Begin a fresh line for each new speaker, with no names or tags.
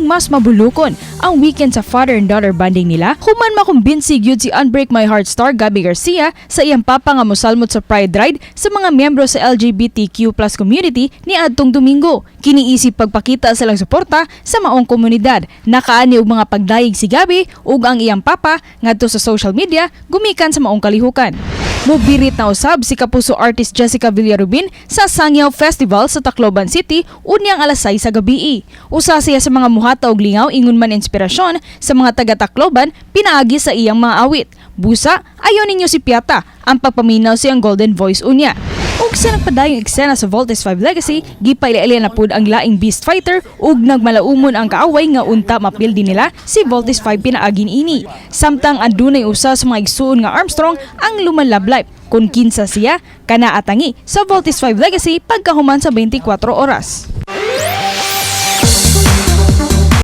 mas mabulukon ang weekend sa father and daughter bonding nila. Human makumbinsig yun si Unbreak My Heart star Gabby Garcia sa iyang papa nga mosalmot sa Pride Ride sa mga miyembro sa LGBTQ+ community ni adtong Domingo. Kiniisip pagpakita silang suporta sa maong komunidad. Nakaani og mga pagdayeg si Gabby ug ang iyang papa ngadto sa social media gumikan sa maong kalihukan. Mubirit na usab si kapuso artist Jessica Villarubin sa Sangyaw Festival sa Tacloban City unyang alas 6 sa gabi. Usa siya sa mga muhata og lingaw ingon man inspirasyon sa mga taga Tacloban pinaagi sa iyang mga awit. Busa, ayaw ninyo si Piata ang pagpaminaw siyang Golden Voice unya. Ug sa nagpadayong eksena sa Voltes 5 Legacy, gipaili-ili na pud ang laing Beast Fighter ug nagmalaumon ang kaaway nga unta mapildi nila si Voltes 5 pinaagin ini. Samtang adunay usa sa mga igsuon nga Armstrong ang lumalablay kung kinsa siya kana atangi sa Voltes 5 Legacy pagkahuman sa 24 oras.